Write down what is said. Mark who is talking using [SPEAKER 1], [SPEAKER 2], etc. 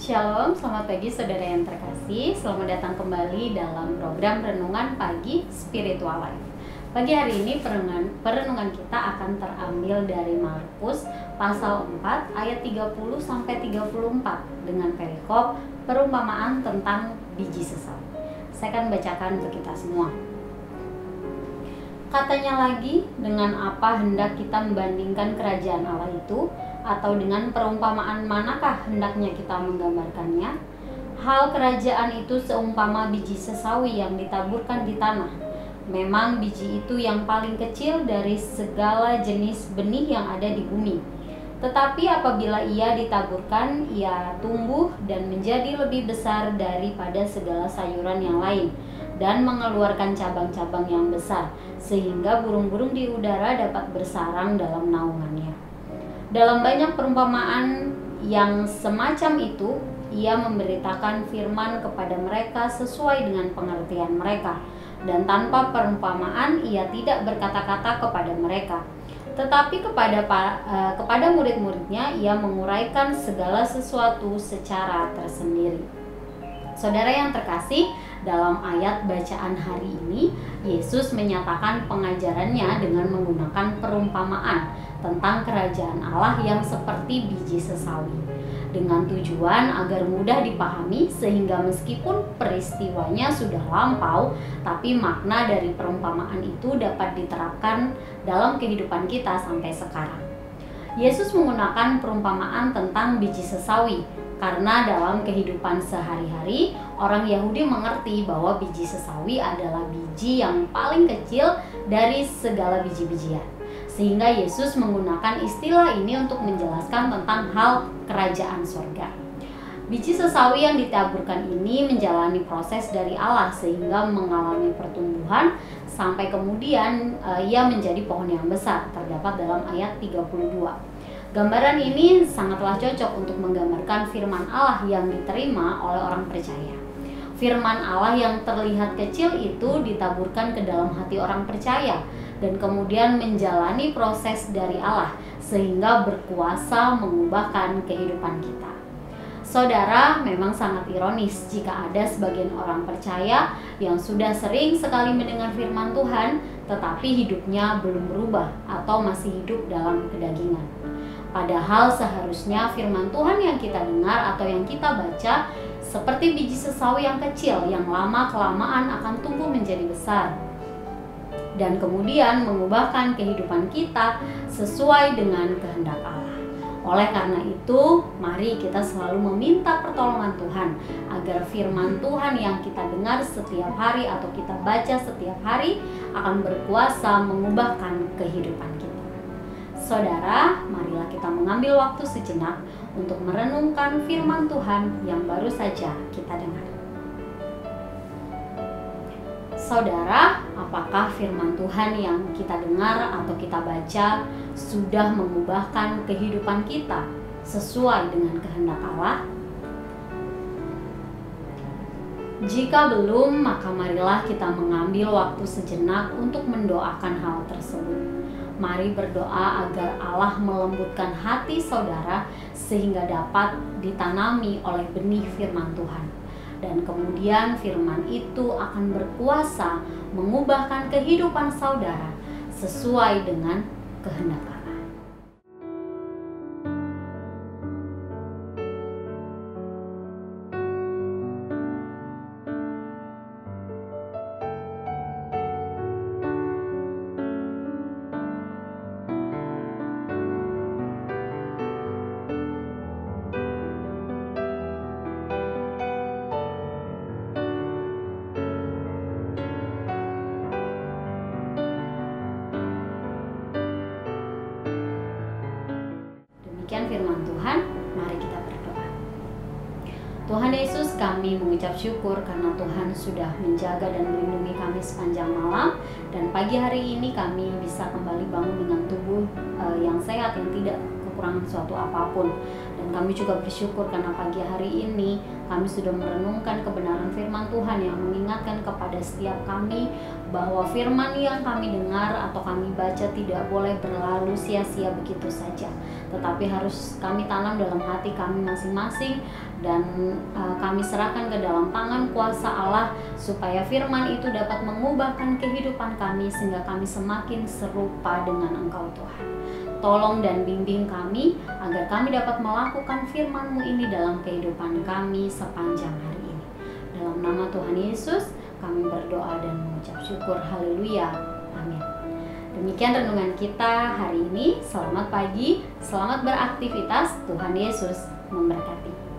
[SPEAKER 1] Shalom, selamat pagi saudara yang terkasih. Selamat datang kembali dalam program Renungan Pagi Spiritual Life. Pagi hari ini perenungan kita akan terambil dari Markus pasal 4 ayat 30-34 dengan perikop perumpamaan tentang biji sesawi. Saya akan bacakan untuk kita semua. Katanya lagi, dengan apa hendak kita membandingkan kerajaan Allah itu? Atau dengan perumpamaan manakah hendaknya kita menggambarkannya? Hal kerajaan itu seumpama biji sesawi yang ditaburkan di tanah. Memang biji itu yang paling kecil dari segala jenis benih yang ada di bumi. Tetapi apabila ia ditaburkan, ia tumbuh dan menjadi lebih besar daripada segala sayuran yang lain, dan mengeluarkan cabang-cabang yang besar, sehingga burung-burung di udara dapat bersarang dalam naungannya. Dalam banyak perumpamaan yang semacam itu, ia memberitakan firman kepada mereka sesuai dengan pengertian mereka, dan tanpa perumpamaan ia tidak berkata-kata kepada mereka. Tetapi kepada murid-muridnya ia menguraikan segala sesuatu secara tersendiri. Saudara yang terkasih, dalam ayat bacaan hari ini, Yesus menyatakan pengajarannya dengan menggunakan perumpamaan tentang kerajaan Allah yang seperti biji sesawi, dengan tujuan agar mudah dipahami sehingga meskipun peristiwanya sudah lampau, tapi makna dari perumpamaan itu dapat diterapkan dalam kehidupan kita sampai sekarang. Yesus menggunakan perumpamaan tentang biji sesawi karena dalam kehidupan sehari-hari orang Yahudi mengerti bahwa biji sesawi adalah biji yang paling kecil dari segala biji-bijian. Sehingga Yesus menggunakan istilah ini untuk menjelaskan tentang hal kerajaan surga. Biji sesawi yang ditaburkan ini menjalani proses dari Allah sehingga mengalami pertumbuhan sampai kemudian ia menjadi pohon yang besar, terdapat dalam ayat 32. Gambaran ini sangatlah cocok untuk menggambarkan firman Allah yang diterima oleh orang percaya. Firman Allah yang terlihat kecil itu ditaburkan ke dalam hati orang percaya dan kemudian menjalani proses dari Allah sehingga berkuasa mengubahkan kehidupan kita. Saudara, memang sangat ironis jika ada sebagian orang percaya yang sudah sering sekali mendengar firman Tuhan tetapi hidupnya belum berubah atau masih hidup dalam kedagingan. Padahal seharusnya firman Tuhan yang kita dengar atau yang kita baca seperti biji sesawi yang kecil yang lama-kelamaan akan tumbuh menjadi besar dan kemudian mengubahkan kehidupan kita sesuai dengan kehendak Allah. Oleh karena itu, mari kita selalu meminta pertolongan Tuhan agar firman Tuhan yang kita dengar setiap hari atau kita baca setiap hari akan berkuasa mengubahkan kehidupan kita. Saudara, marilah kita mengambil waktu sejenak untuk merenungkan firman Tuhan yang baru saja kita dengar. Saudara, apakah firman Tuhan yang kita dengar atau kita baca sudah mengubahkan kehidupan kita sesuai dengan kehendak Allah? Jika belum, maka marilah kita mengambil waktu sejenak untuk mendoakan hal tersebut. Mari berdoa agar Allah melembutkan hati saudara sehingga dapat ditanami oleh benih firman Tuhan. Dan kemudian firman itu akan berkuasa mengubahkan kehidupan saudara sesuai dengan kehendak Allah. Demikian firman Tuhan, mari kita berdoa. Tuhan Yesus, kami mengucap syukur karena Tuhan sudah menjaga dan melindungi kami sepanjang malam, dan pagi hari ini kami bisa kembali bangun dengan tubuh yang sehat, yang tidak kekurangan suatu apapun. Dan kami juga bersyukur karena pagi hari ini kami sudah merenungkan kebenaran firman Tuhan yang mengingatkan kepada setiap kami bahwa firman yang kami dengar atau kami baca tidak boleh berlalu sia-sia begitu saja, tetapi harus kami tanam dalam hati kami masing-masing, dan kami serahkan ke dalam tangan kuasa Allah supaya firman itu dapat mengubahkan kehidupan kami sehingga kami semakin serupa dengan Engkau Tuhan. Tolong dan bimbing kami agar kami dapat melakukan firman-Mu ini dalam kehidupan kami sepanjang hari ini. Dalam nama Tuhan Yesus kami berdoa dan mengucap syukur. Haleluya. Amin. Demikian renungan kita hari ini. Selamat pagi, selamat beraktivitas. Tuhan Yesus memberkati.